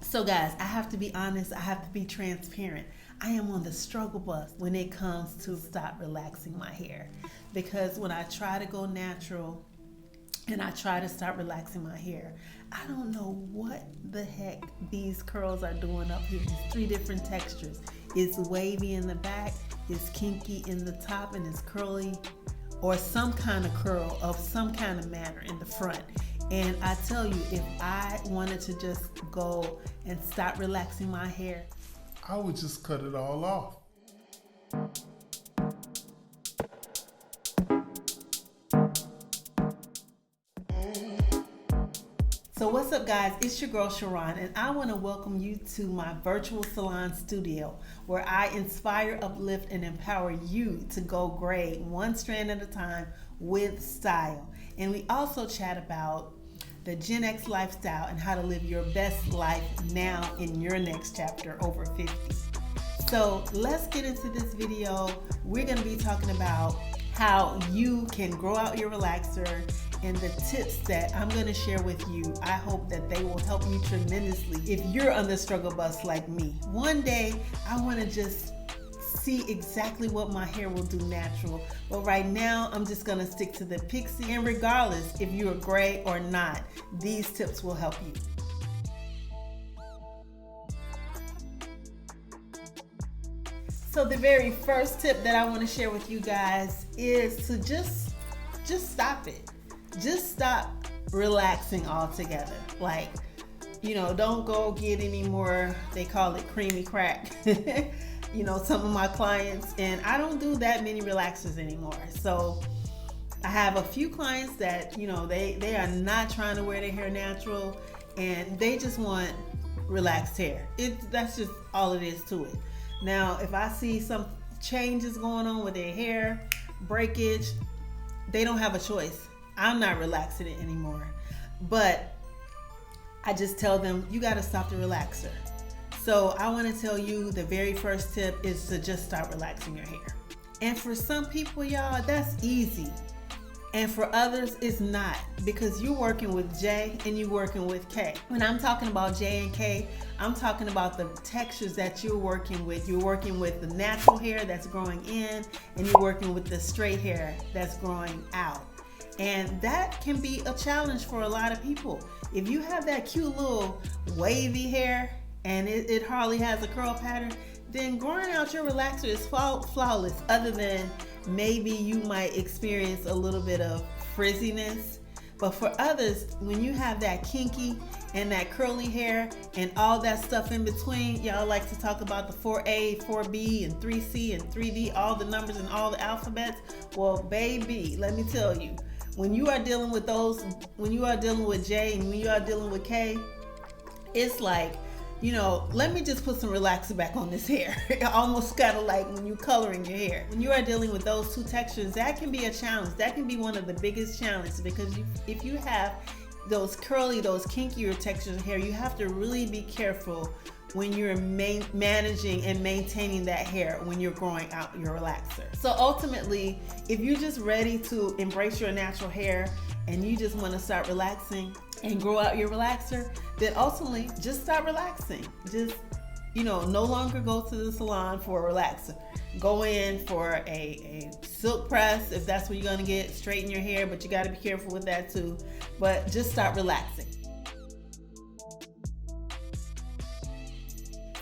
So guys, I have to be honest, I have to be transparent. I am on the struggle bus when it comes to stop relaxing my hair. Because when I try to go natural and I try to start relaxing my hair, I don't know what the heck these curls are doing up here. There's 3 different textures. It's wavy in the back, it's kinky in the top, and it's curly, or some kind of curl of some kind of manner in the front. And I tell you, if I wanted to just go and start relaxing my hair, I would just cut it all off. So what's up guys, it's your girl Sharon, and I want to welcome you to my virtual salon studio where I inspire, uplift, and empower you to go gray one strand at a time with style. And we also chat about the Gen X lifestyle and how to live your best life now in your next chapter over 50. So let's get into this video. We're going to be talking about how you can grow out your relaxer and the tips that I'm going to share with you. I hope that they will help you tremendously if you're on the struggle bus like me. One day I want to just see exactly what my hair will do natural, but right now I'm just going to stick to the pixie, and regardless if you're gray or not, these tips will help you. So the very first tip that I want to share with you guys is to just stop it. Just stop relaxing altogether. Like, you know, don't go get any more, they call it creamy crack. You know, some of my clients, and I don't do that many relaxers anymore. So I have a few clients that, you know, they are not trying to wear their hair natural and they just want relaxed hair. That's just all it is to it. Now, if I see some changes going on with their hair, breakage, they don't have a choice. I'm not relaxing it anymore. But I just tell them, you got to stop the relaxer. So I want to tell you the very first tip is to just start relaxing your hair. And for some people, y'all, that's easy. And for others, it's not, because you're working with J and you're working with K. When I'm talking about J and K, I'm talking about the textures that you're working with. You're working with the natural hair that's growing in, and you're working with the straight hair that's growing out. And that can be a challenge for a lot of people. If you have that cute little wavy hair and it hardly has a curl pattern, then growing out your relaxer is flawless, other than maybe you might experience a little bit of frizziness. But for others, when you have that kinky and that curly hair and all that stuff in between, y'all like to talk about the 4A, 4B, and 3C, and 3D, all the numbers and all the alphabets. Well, baby, let me tell you, when you are dealing with those, when you are dealing with J and when you are dealing with K, it's like, you know, let me just put some relaxer back on this hair. Almost kind of like when you're coloring your hair. When you are dealing with those 2 textures, that can be a challenge. That can be one of the biggest challenges, because if you have those curly, those kinkier textures of hair, you have to really be careful when you're managing and maintaining that hair when you're growing out your relaxer. So ultimately, if you're just ready to embrace your natural hair and you just want to start relaxing and grow out your relaxer, then ultimately just start relaxing. Just, you know, no longer go to the salon for a relaxer. Go in for a silk press if that's what you're going to get. Straighten your hair, but you got to be careful with that too. But just start relaxing.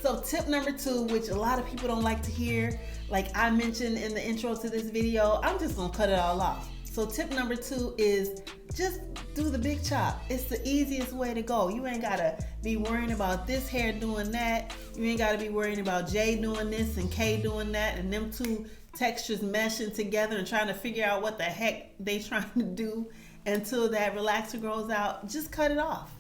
So tip number 2, which a lot of people don't like to hear, like I mentioned in the intro to this video, I'm just gonna cut it all off. So tip number 2 is just do the big chop. It's the easiest way to go. You ain't gotta be worrying about this hair doing that. You ain't gotta be worrying about J doing this and K doing that, and them 2 textures meshing together and trying to figure out what the heck they trying to do until that relaxer grows out. Just cut it off.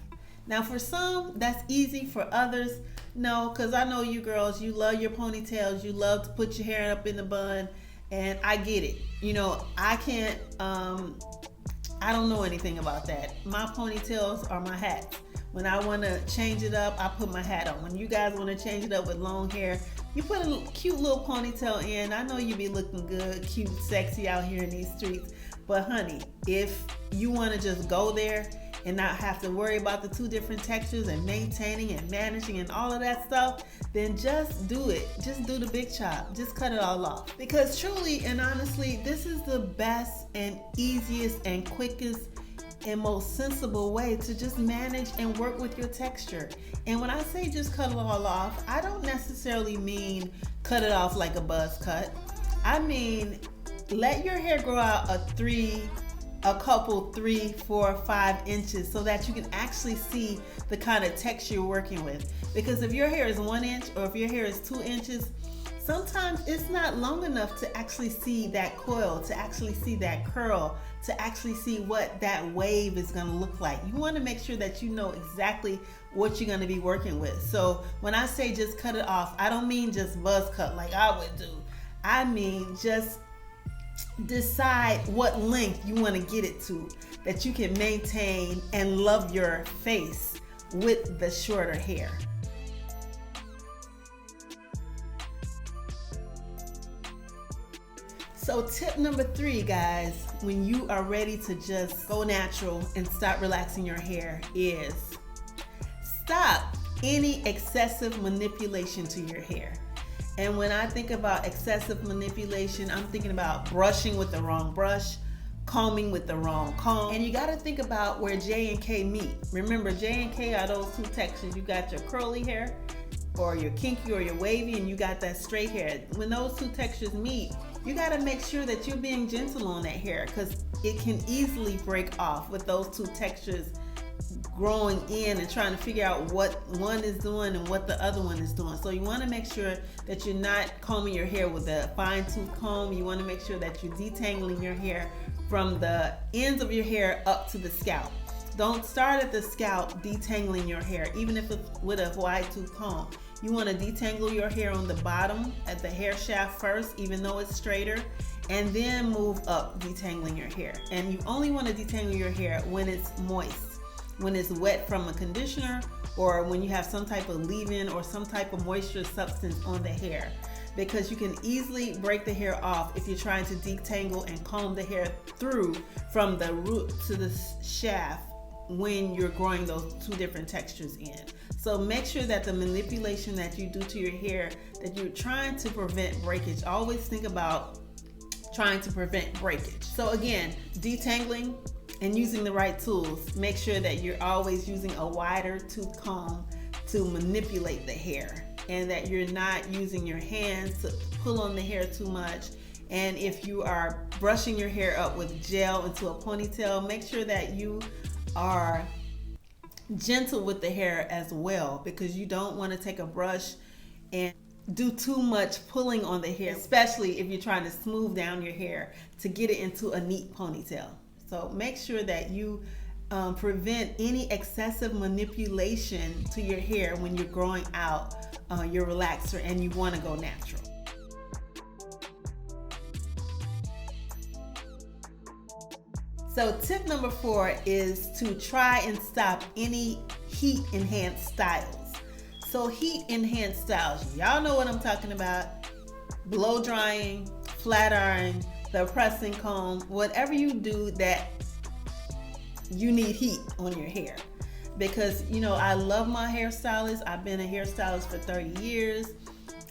Now for some, that's easy. For others, no, because I know you girls, you love your ponytails, you love to put your hair up in the bun, and I get it. You know, I can't, I don't know anything about that. My ponytails are my hats. When I want to change it up, I put my hat on. When you guys want to change it up with long hair, you put a cute little ponytail in. I know you be looking good, cute, sexy out here in these streets. But honey, if you want to just go there and not have to worry about the 2 different textures and maintaining and managing and all of that stuff, then just do it. Just do the big chop. Just cut it all off. Because truly and honestly, this is the best and easiest and quickest and most sensible way to just manage and work with your texture. And when I say just cut it all off, I don't necessarily mean cut it off like a buzz cut. I mean, let your hair grow out a couple 3, 4, 5 inches so that you can actually see the kind of texture you're working with. Because if your hair is 1 inch or if your hair is 2 inches, sometimes it's not long enough to actually see that coil, to actually see that curl, to actually see what that wave is going to look like. You want to make sure that you know exactly what you're going to be working with. So when I say just cut it off, I don't mean just buzz cut like I would do. I mean just decide what length you want to get it to, that you can maintain and love your face with the shorter hair. So tip number 3, guys, when you are ready to just go natural and stop relaxing your hair, is stop any excessive manipulation to your hair. And when I think about excessive manipulation, I'm thinking about brushing with the wrong brush, combing with the wrong comb. And you got to think about where J and K meet. Remember, J and K are those 2 textures. You got your curly hair or your kinky or your wavy, and you got that straight hair. When those 2 textures meet, you got to make sure that you're being gentle on that hair, because it can easily break off with those 2 textures growing in and trying to figure out what one is doing and what the other one is doing. So you want to make sure that you're not combing your hair with a fine tooth comb. You want to make sure that you're detangling your hair from the ends of your hair up to the scalp. Don't start at the scalp detangling your hair, even if it's with a wide tooth comb. You want to detangle your hair on the bottom at the hair shaft first, even though it's straighter, and then move up detangling your hair. And you only want to detangle your hair when it's moist, when it's wet from a conditioner, or when you have some type of leave-in or some type of moisture substance on the hair, because you can easily break the hair off if you're trying to detangle and comb the hair through from the root to the shaft when you're growing those 2 different textures in. So make sure that the manipulation that you do to your hair, that you're trying to prevent breakage. Always think about trying to prevent breakage. So again, detangling and using the right tools. Make sure that you're always using a wider tooth comb to manipulate the hair, and that you're not using your hands to pull on the hair too much. And if you are brushing your hair up with gel into a ponytail, make sure that you are gentle with the hair as well, because you don't want to take a brush and do too much pulling on the hair, especially if you're trying to smooth down your hair to get it into a neat ponytail. So make sure that you prevent any excessive manipulation to your hair when you're growing out your relaxer and you want to go natural. So tip number 4 is to try and stop any heat enhanced styles. So heat enhanced styles, y'all know what I'm talking about. Blow drying, flat iron, the pressing comb, whatever you do that you need heat on your hair. Because, you know, I love my hairstylist. I've been a hairstylist for 30 years.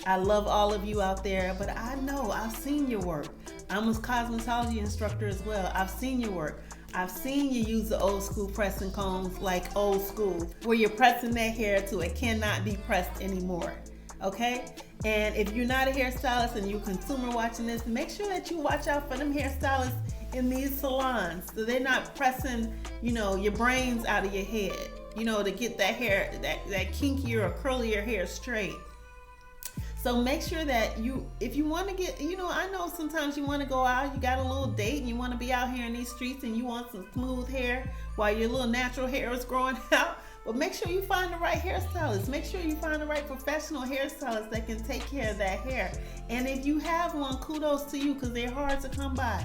I love all of you out there, but I know I've seen your work. I'm a cosmetology instructor as well. I've seen your work. I've seen you use the old school pressing combs, like old school, where you're pressing that hair till it cannot be pressed anymore. Okay? And if you're not a hairstylist and you're a consumer watching this, make sure that you watch out for them hairstylists in these salons, so they're not pressing, you know, your brains out of your head, you know, to get that hair, that kinkier or curlier hair straight. So make sure that you, if you want to get, you know, I know sometimes you want to go out, you got a little date and you want to be out here in these streets and you want some smooth hair while your little natural hair is growing out. But make sure you find the right hairstylist. Make sure you find the right professional hairstylist that can take care of that hair. And if you have one, kudos to you, because they're hard to come by.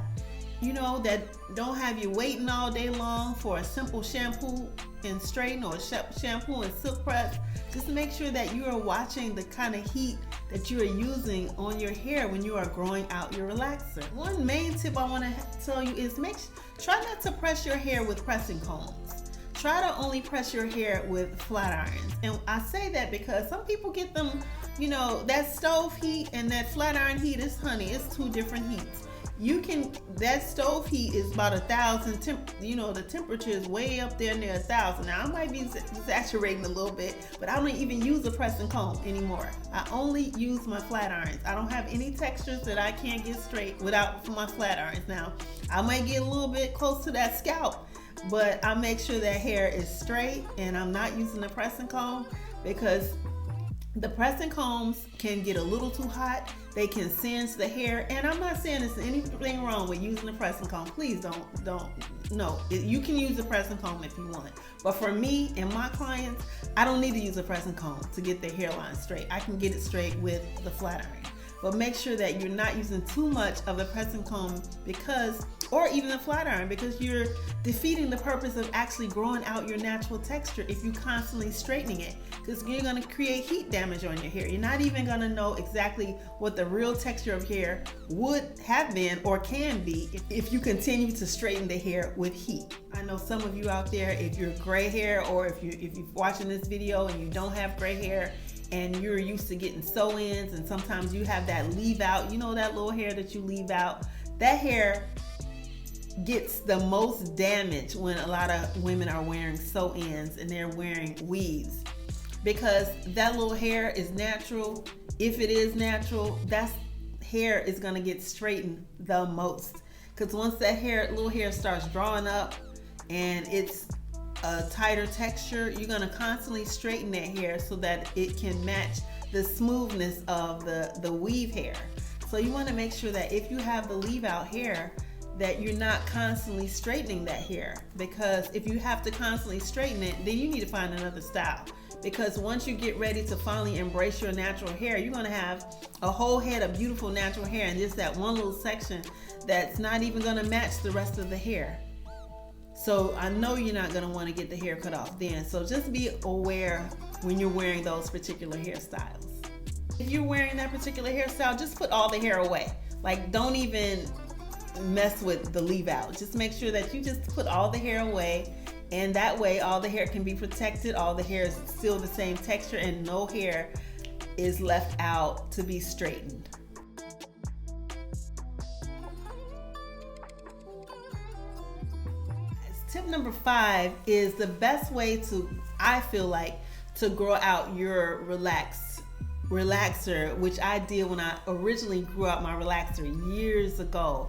You know, that don't have you waiting all day long for a simple shampoo and straighten or shampoo and silk press. Just make sure that you are watching the kind of heat that you are using on your hair when you are growing out your relaxer. One main tip I want to tell you is try not to press your hair with pressing combs. try to only press your hair with flat irons. And I say that because some people get them, you know, that stove heat and that flat iron heat is, honey, it's two different heats. That stove heat is about 1,000, you know, the temperature is way up there near 1,000. Now I might be exaggerating a little bit, but I don't even use a press and comb anymore. I only use my flat irons. I don't have any textures that I can't get straight without my flat irons. Now, I might get a little bit close to that scalp, but I make sure that hair is straight and I'm not using the press and comb, because the press and combs can get a little too hot. They can singe the hair, and I'm not saying there's anything wrong with using the press and comb. Please don't. No, you can use the press and comb if you want. But for me and my clients, I don't need to use a press and comb to get their hairline straight. I can get it straight with the flat iron. But make sure that you're not using too much of the press and comb, or even the flat iron, because you're defeating the purpose of actually growing out your natural texture if you constantly straightening it, because you're going to create heat damage on your hair. You're not even going to know exactly what the real texture of hair would have been or can be if you continue to straighten the hair with heat. I know some of you out there, if you're gray hair, or if you're watching this video and you don't have gray hair, and you're used to getting sew-ins, and sometimes you have that leave out, you know, that little hair that you leave out, that hair gets the most damage when a lot of women are wearing sew-ins and they're wearing weaves, because that little hair is natural. If it is natural, that hair is going to get straightened the most, because once that little hair starts drawing up and it's a tighter texture, you're going to constantly straighten that hair so that it can match the smoothness of the weave hair. So you want to make sure that if you have the leave out hair, that you're not constantly straightening that hair, because if you have to constantly straighten it, then you need to find another style. Because once you get ready to finally embrace your natural hair, you're going to have a whole head of beautiful natural hair, and just that one little section that's not even going to match the rest of the hair. So I know you're not going to want to get the hair cut off then. So just be aware when you're wearing those particular hairstyles. If you're wearing that particular hairstyle, just put all the hair away. Like, don't even mess with the leave out. Just make sure that you just put all the hair away, and that way all the hair can be protected. All the hair is still the same texture, and no hair is left out to be straightened. Tip number 5 is the best way to, I feel like, to grow out your relaxer, which I did when I originally grew out my relaxer years ago,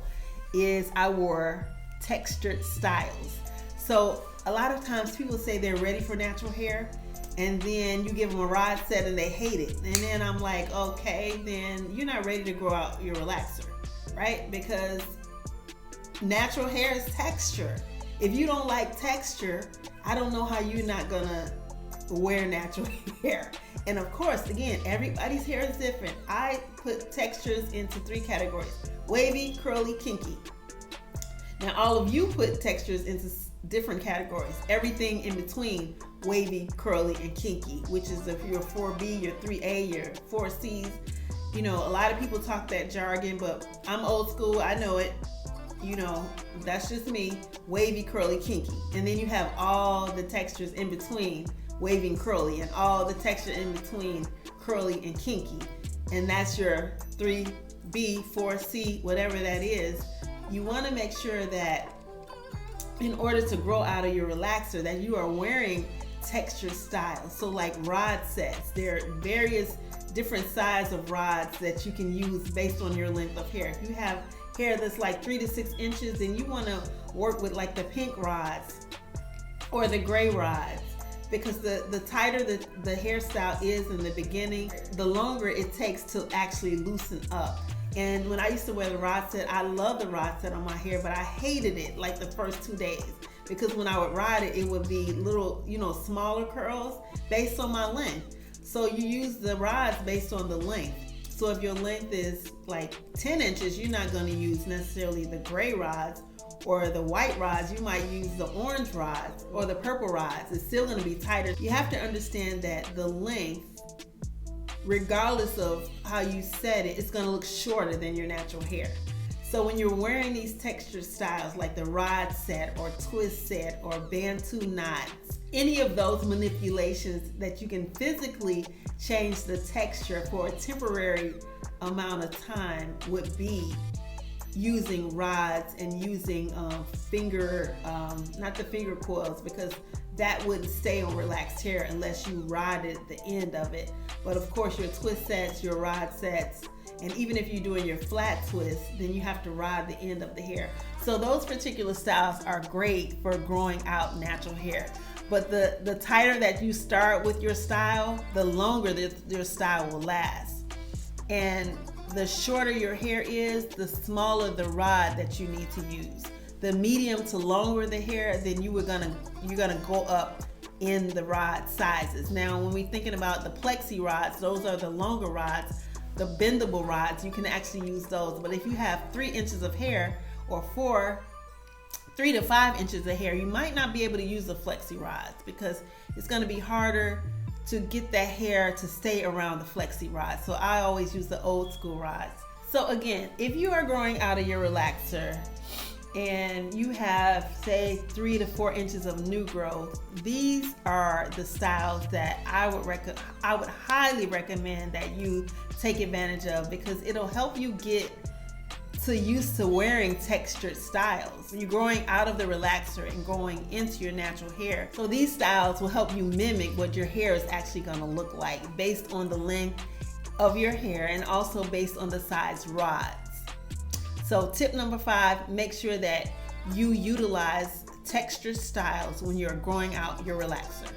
is I wore textured styles. So a lot of times people say they're ready for natural hair, and then you give them a rod set and they hate it. And then I'm like, okay, then you're not ready to grow out your relaxer, right? Because natural hair is texture. If you don't like texture, I don't know how you're not gonna wear natural hair. And of course, again, everybody's hair is different. I put textures into 3 categories: wavy, curly, kinky. Now all of you put textures into different categories. Everything in between wavy, curly, and kinky, which is if you're 4B, your 3A, your 4Cs. You know, a lot of people talk that jargon, but I'm old school, I know it. You know, that's just me. Wavy, curly, kinky. And then you have all the textures in between wavy and curly, and all the texture in between curly and kinky. And that's your 3B, 4C, whatever that is. You want to make sure that in order to grow out of your relaxer, that you are wearing texture styles. So like rod sets, there are various different size of rods that you can use based on your length of hair. If you have hair that's like 3 to 6 inches, then you want to work with like the pink rods or the gray rods, because the tighter the hairstyle is in the beginning, the longer it takes to actually loosen up. And when I used to wear the rod set, I loved the rod set on my hair, but I hated it like the first 2 days, because when I would ride it, it would be little, you know, smaller curls based on my length. So you use the rods based on the length. So if your length is like 10 inches, you're not going to use necessarily the gray rods or the white rods. You might use the orange rods or the purple rods. It's still going to be tighter. You have to understand that the length, regardless of how you set it, it's going to look shorter than your natural hair. So when you're wearing these texture styles like the rod set or twist set or Bantu knots, any of those manipulations that you can physically change the texture for a temporary amount of time would be using rods and using not the finger coils, because that wouldn't stay on relaxed hair unless you rodded the end of it. But of course your twist sets, your rod sets, and even if you're doing your flat twist, then you have to rod the end of the hair. So those particular styles are great for growing out natural hair. But the tighter that you start with your style, the longer your style will last. And the shorter your hair is, the smaller the rod that you need to use. The medium to longer the hair, then you're gonna go up in the rod sizes. Now, when we're thinking about the plexi rods, those are the longer rods. The bendable rods, you can actually use those. But if you have 3 inches of hair or 3 to 5 inches of hair, you might not be able to use the flexi rods because it's going to be harder to get that hair to stay around the flexi rods. So I always use the old school rods. So again, if you are growing out of your relaxer and you have, say, 3 to 4 inches of new growth, these are the styles that I would highly recommend that you take advantage of, because it'll help you get used to wearing textured styles. You're growing out of the relaxer and going into your natural hair. So these styles will help you mimic what your hair is actually gonna look like based on the length of your hair and also based on the size rods. So tip number 5, make sure that you utilize textured styles when you're growing out your relaxer.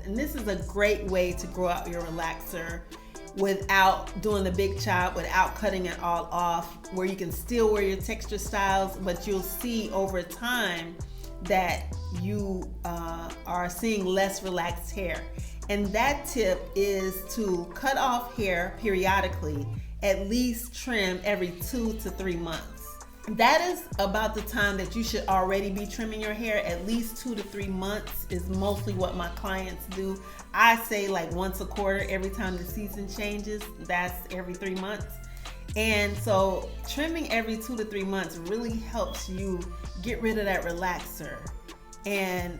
And this is a great way to grow out your relaxer without doing the big chop, without cutting it all off, where you can still wear your texture styles, but you'll see over time that you are seeing less relaxed hair. And that tip is to cut off hair periodically, at least trim every 2 to 3 months. That is about the time that you should already be trimming your hair. At least 2 to 3 months is mostly what my clients do. I say like once a quarter every time the season changes. That's every 3 months. And so trimming every 2 to 3 months really helps you get rid of that relaxer. And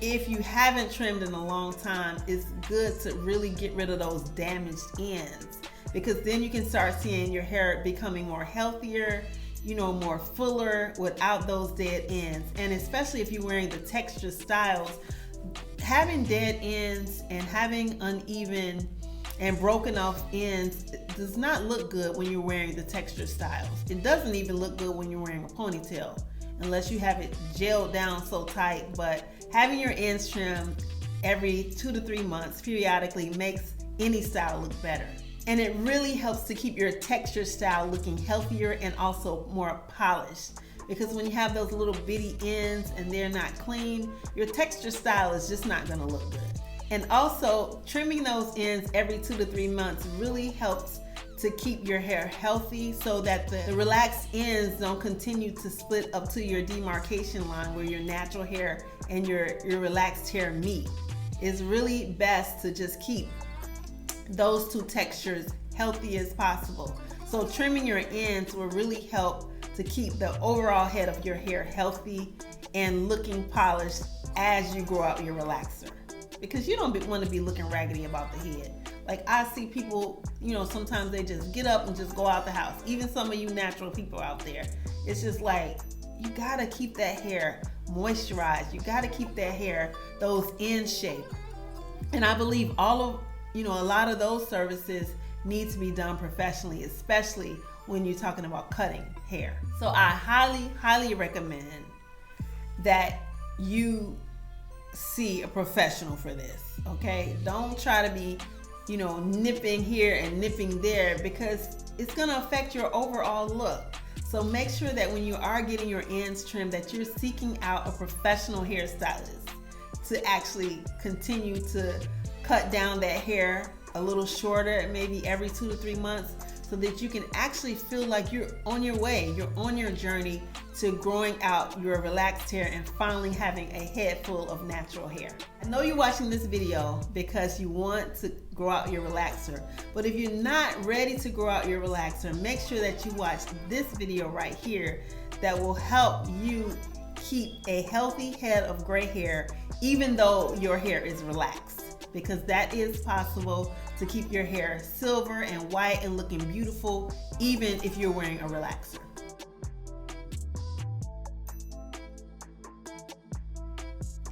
if you haven't trimmed in a long time, it's good to really get rid of those damaged ends, because then you can start seeing your hair becoming more healthier, more fuller without those dead ends. And especially if you're wearing the texture styles, having dead ends and having uneven and broken off ends does not look good when you're wearing the texture styles. It doesn't even look good when you're wearing a ponytail, unless you have it gelled down so tight. But having your ends trimmed every 2 to 3 months periodically makes any style look better. And it really helps to keep your texture style looking healthier and also more polished. Because when you have those little bitty ends and they're not clean, your texture style is just not gonna look good. And also, trimming those ends every 2 to 3 months really helps to keep your hair healthy, so that the relaxed ends don't continue to split up to your demarcation line where your natural hair and your relaxed hair meet. It's really best to just keep those two textures healthy as possible. So trimming your ends will really help to keep the overall head of your hair healthy and looking polished as you grow out your relaxer. Because you don't want to be looking raggedy about the head. Like I see people, sometimes they just get up and just go out the house. Even some of you natural people out there, it's just like, you gotta keep that hair moisturized. You gotta keep that hair, those ends shaped. And I believe a lot of those services need to be done professionally, especially when you're talking about cutting hair. So I highly, highly recommend that you see a professional for this, okay? Don't try to be, nipping here and nipping there, because it's gonna affect your overall look. So make sure that when you are getting your ends trimmed, that you're seeking out a professional hairstylist to actually continue to cut down that hair a little shorter, maybe every 2 to 3 months, so that you can actually feel like you're on your way, you're on your journey to growing out your relaxed hair and finally having a head full of natural hair. I know you're watching this video because you want to grow out your relaxer, but if you're not ready to grow out your relaxer, make sure that you watch this video right here that will help you keep a healthy head of gray hair even though your hair is relaxed, because that is possible to keep your hair silver and white and looking beautiful even if you're wearing a relaxer.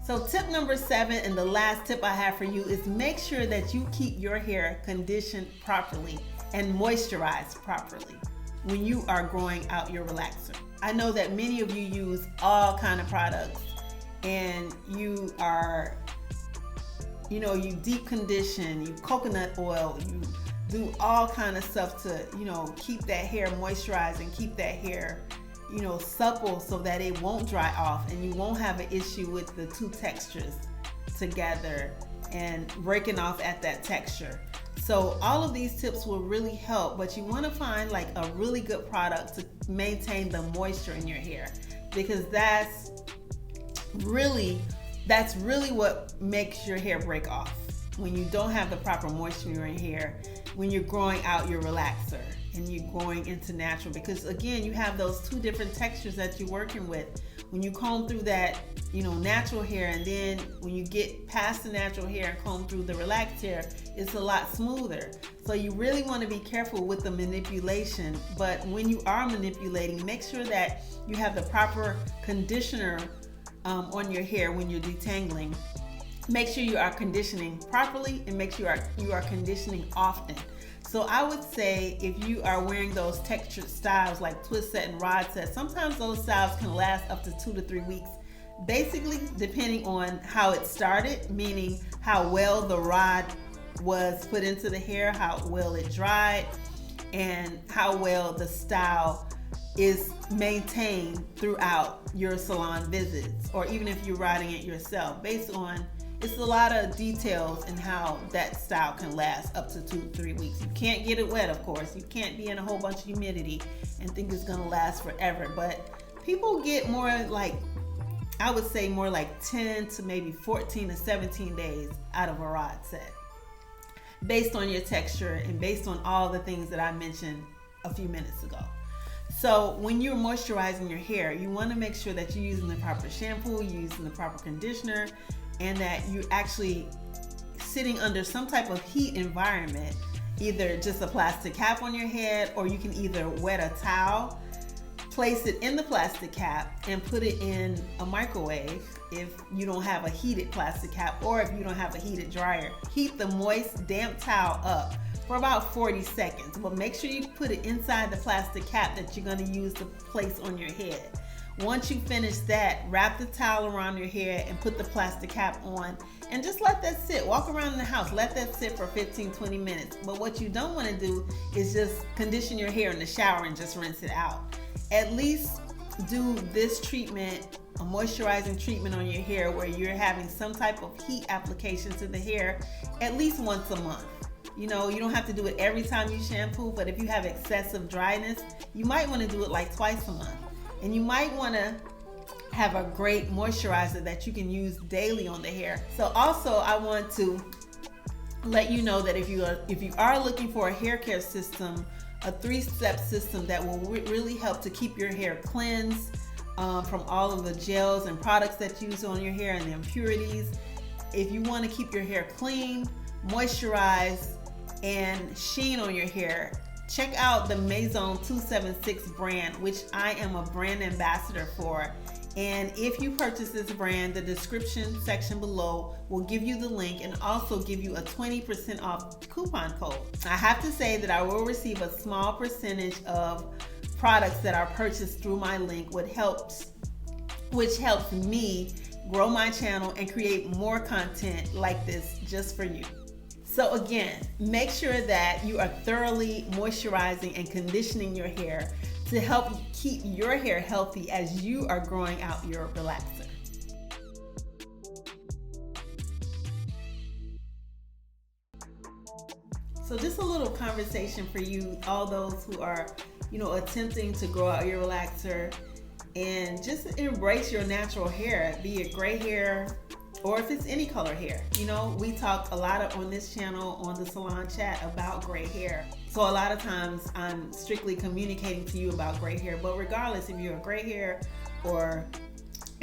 So tip number 7, and the last tip I have for you, is make sure that you keep your hair conditioned properly and moisturized properly when you are growing out your relaxer. I know that many of you use all kind of products and you are, you deep condition, you coconut oil, you do all kind of stuff to, keep that hair moisturized and keep that hair, supple so that it won't dry off and you won't have an issue with the two textures together and breaking off at that texture. So all of these tips will really help, but you want to find like a really good product to maintain the moisture in your hair, because that's really what makes your hair break off. When you don't have the proper moisture in your hair, when you're growing out your relaxer and you're going into natural, because again, you have those two different textures that you're working with. When you comb through that, natural hair, and then when you get past the natural hair and comb through the relaxed hair, it's a lot smoother. So you really want to be careful with the manipulation, but when you are manipulating, make sure that you have the proper conditioner on your hair when you're detangling. Make sure you are conditioning properly and make sure you are conditioning often. So I would say if you are wearing those textured styles like twist set and rod set, sometimes those styles can last up to 2 to 3 weeks, basically depending on how it started, meaning how well the rod was put into the hair, how well it dried, and how well the style is maintained throughout your salon visits, or even if you're riding it yourself. Based on, it's a lot of details in how that style can last up to 2 to 3 weeks. You can't get it wet, of course. You can't be in a whole bunch of humidity and think it's gonna last forever. But people get more like, I would say more like 10 to maybe 14 to 17 days out of a rod set, based on your texture and based on all the things that I mentioned a few minutes ago. So when you're moisturizing your hair, you want to make sure that you're using the proper shampoo, you're using the proper conditioner, and that you're actually sitting under some type of heat environment, either just a plastic cap on your head, or you can either wet a towel, place it in the plastic cap, and put it in a microwave if you don't have a heated plastic cap, or if you don't have a heated dryer. Heat the moist, damp towel up for about 40 seconds, but make sure you put it inside the plastic cap that you're going to use to place on your head. Once you finish that, wrap the towel around your hair and put the plastic cap on, and just let that sit. Walk around in the house, let that sit for 15-20 minutes. But what you don't want to do is just condition your hair in the shower and just rinse it out. At least do this treatment, a moisturizing treatment on your hair, where you're having some type of heat application to the hair at least once a month. You don't have to do it every time you shampoo, but if you have excessive dryness, you might want to do it like twice a month. And you might want to have a great moisturizer that you can use daily on the hair. So also, I want to let you know that if you are looking for a hair care system, a 3-step system that will really help to keep your hair cleansed from all of the gels and products that you use on your hair and the impurities. If you want to keep your hair clean, moisturized, and sheen on your hair, check out the Maison 276 brand, which I am a brand ambassador for. And if you purchase this brand, the description section below will give you the link and also give you a 20% off coupon code. I have to say that I will receive a small percentage of products that are purchased through my link, which helps me grow my channel and create more content like this just for you. So again, make sure that you are thoroughly moisturizing and conditioning your hair to help keep your hair healthy as you are growing out your relaxer. So just a little conversation for you, all those who are, attempting to grow out your relaxer, and just embrace your natural hair, be it gray hair or if it's any color hair. We talk a lot on this channel on the SalonCHAT about gray hair. So a lot of times I'm strictly communicating to you about gray hair, but regardless if you're a gray hair or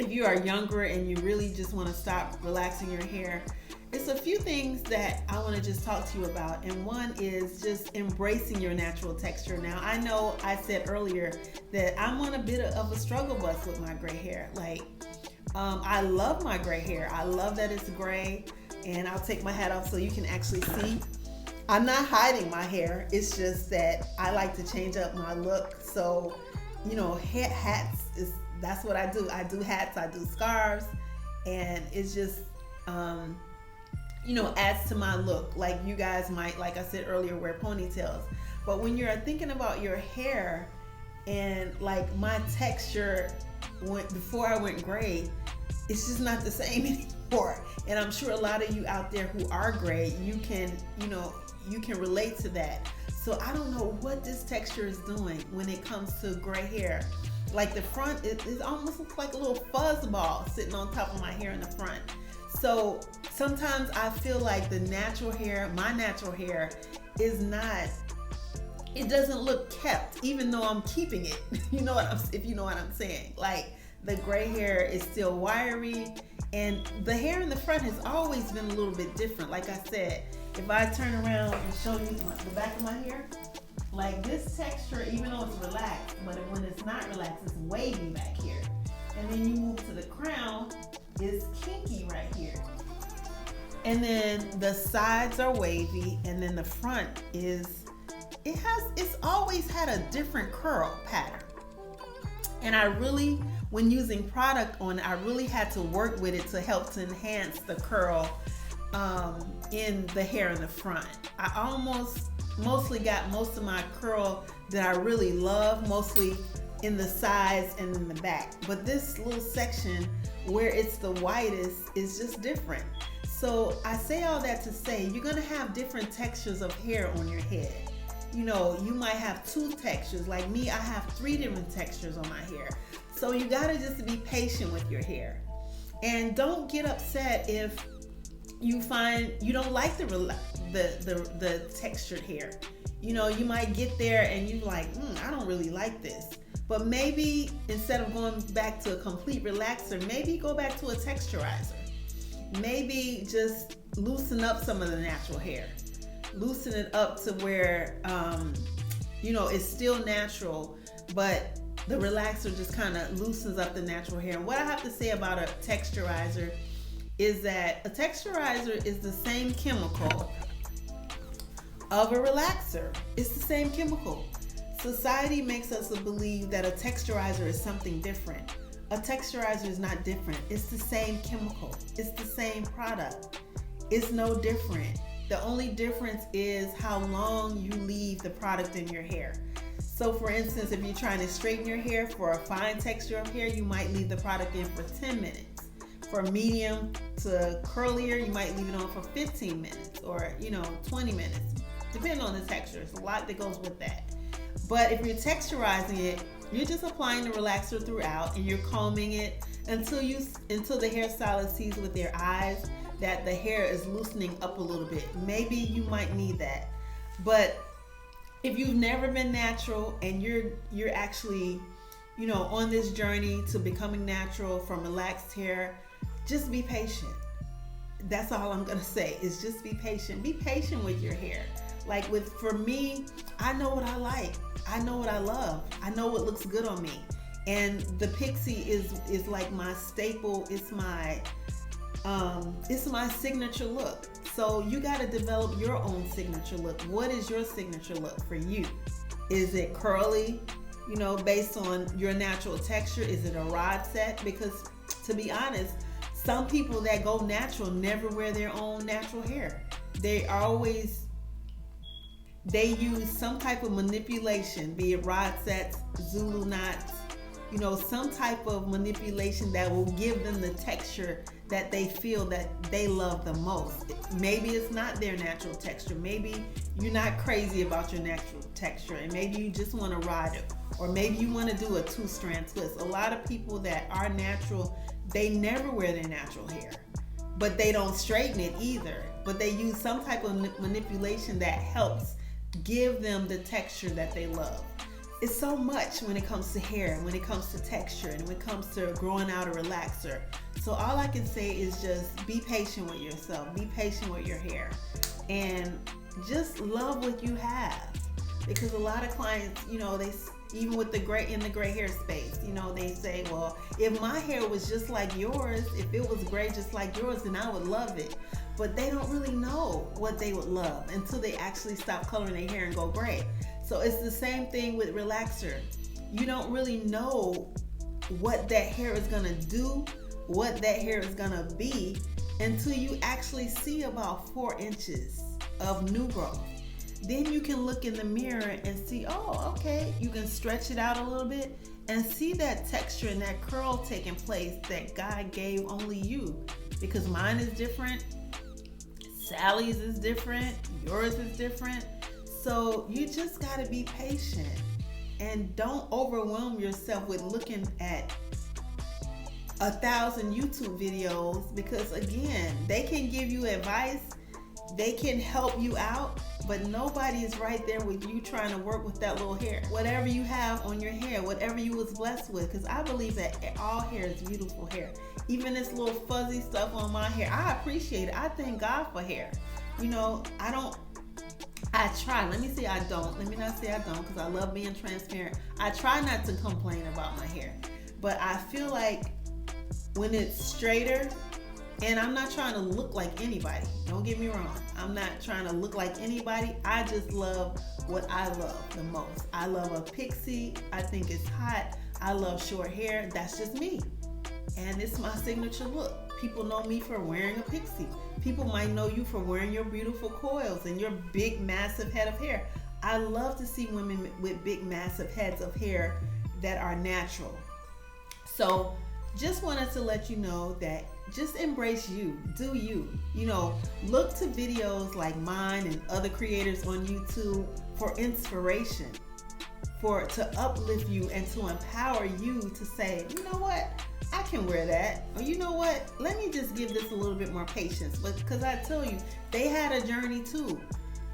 if you are younger and you really just want to stop relaxing your hair, it's a few things that I want to just talk to you about. And one is just embracing your natural texture. Now, I know I said earlier that I'm on a bit of a struggle bus with my gray hair. I love my gray hair. I love that it's gray, and I'll take my hat off so you can actually see. I'm not hiding my hair. It's just that I like to change up my look. So, hats that's what I do. I do hats, I do scarves, and it's just, adds to my look. Like you guys might, like I said earlier, wear ponytails. But when you're thinking about your hair and like my texture before I went gray, it's just not the same anymore. And I'm sure a lot of you out there who are gray, you can relate to that. So I don't know what this texture is doing when it comes to gray hair. Like the front, it almost looks like a little fuzz ball sitting on top of my hair in the front. So sometimes I feel like my natural hair is not, it doesn't look kept, even though I'm keeping it. If you know what I'm saying. Like the gray hair is still wiry, and the hair in the front has always been a little bit different. Like I said, if I turn around and show you the back of my hair, like this texture, even though it's relaxed, but when it's not relaxed, it's wavy back here. And then you move to the crown, it's kinky right here. And then the sides are wavy, and then the front it's always had a different curl pattern. And when using product on it, I really had to work with it to help to enhance the curl in the hair in the front. I mostly got most of my curl that I really love, mostly in the sides and in the back. But this little section where it's the whitest is just different. So I say all that to say you're gonna have different textures of hair on your head. You might have 2 textures. Like me, I have 3 different textures on my hair. So you gotta just be patient with your hair. And don't get upset if you find you don't like the textured hair. You might get there and you're like, I don't really like this. But maybe instead of going back to a complete relaxer, maybe go back to a texturizer. Maybe just loosen up some of the natural hair. Loosen it up to where, it's still natural, but the relaxer just kind of loosens up the natural hair. And what I have to say about a texturizer is that a texturizer is the same chemical of a relaxer. It's the same chemical. Society makes us believe that a texturizer is something different. A texturizer is not different. It's the same chemical. It's the same product. It's no different. The only difference is how long you leave the product in your hair. So for instance, if you're trying to straighten your hair for a fine texture of hair, you might leave the product in for 10 minutes. For medium to curlier, you might leave it on for 15 minutes or 20 minutes, depending on the texture. There's a lot that goes with that. But if you're texturizing it, you're just applying the relaxer throughout and you're combing it until the hairstylist sees with their eyes that the hair is loosening up a little bit. Maybe you might need that. But if you've never been natural and you're actually, on this journey to becoming natural from relaxed hair, just be patient. That's all I'm gonna say is just be patient. Be patient with your hair. For me, I know what I like. I know what I love. I know what looks good on me. And the pixie is like my staple. It's my signature look. So you got to develop your own signature look. What is your signature look for you? Is it curly, based on your natural texture? Is it a rod set? Because to be honest, some people that go natural never wear their own natural hair. They use some type of manipulation, be it rod sets, Zulu knots, some type of manipulation that will give them the texture that they feel that they love the most. Maybe it's not their natural texture. Maybe you're not crazy about your natural texture, and maybe you just want to ride it, or maybe you want to do a 2-strand twist. A lot of people that are natural, they never wear their natural hair, but they don't straighten it either, but they use some type of manipulation that helps give them the texture that they love. It's so much when it comes to hair, when it comes to texture, and when it comes to growing out a relaxer. So all I can say is just be patient with yourself, be patient with your hair, and just love what you have. Because a lot of clients, you know, they, even with the gray, in the gray hair space, you know, they say, well, if my hair was just like yours, if it was gray just like yours, then I would love it. But they don't really know what they would love until they actually stop coloring their hair and go gray. So it's the same thing with relaxer. You don't really know what that hair is gonna do, what that hair is gonna be, until you actually see about 4 inches of new growth. Then you can look in the mirror and see, oh, okay, you can stretch it out a little bit and see that texture and that curl taking place that God gave only you. Because mine is different, Sally's is different, yours is different. So you just gotta be patient and don't overwhelm yourself with looking at 1,000 YouTube videos, because again, they can give you advice, they can help you out, but nobody is right there with you trying to work with that little hair. Whatever you have on your hair, whatever you was blessed with, because I believe that all hair is beautiful hair. Even this little fuzzy stuff on my hair, I appreciate it. I thank God for hair. You know, I try, let me not say I don't, because I love being transparent. I try not to complain about my hair, but I feel like when it's straighter, and I'm not trying to look like anybody, don't get me wrong, I'm not trying to look like anybody, I just love what I love the most. I love a pixie, I think it's hot, I love short hair, that's just me, and it's my signature look. People know me for wearing a pixie. People might know you for wearing your beautiful coils and your big massive head of hair. I love to see women with big massive heads of hair that are natural. So just wanted to let you know that just embrace you, do you. You know, look to videos like mine and other creators on YouTube for inspiration, to uplift you and to empower you to say, you know what, I can wear that. Or you know what, let me just give this a little bit more patience. But because I tell you, they had a journey too.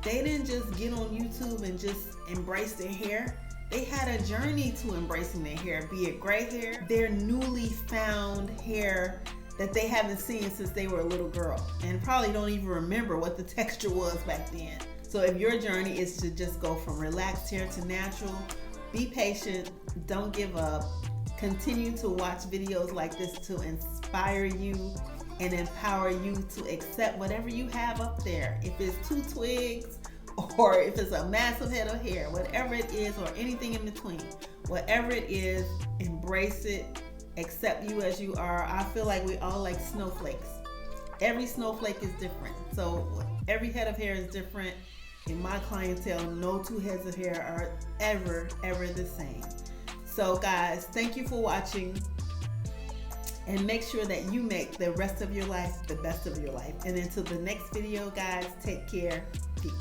They didn't just get on YouTube and just embrace their hair. They had a journey to embracing their hair, be it gray hair, their newly found hair that they haven't seen since they were a little girl, and probably don't even remember what the texture was back then. So if your journey is to just go from relaxed hair to natural, be patient, don't give up. Continue to watch videos like this to inspire you and empower you to accept whatever you have up there. If it's 2 twigs, or if it's a massive head of hair, whatever it is, or anything in between, whatever it is, embrace it, accept you as you are. I feel like we all like snowflakes. Every snowflake is different. So every head of hair is different. In my clientele, no 2 heads of hair are ever the same. So guys, thank you for watching, and make sure that you make the rest of your life the best of your life. And until the next video, guys, take care. Peace.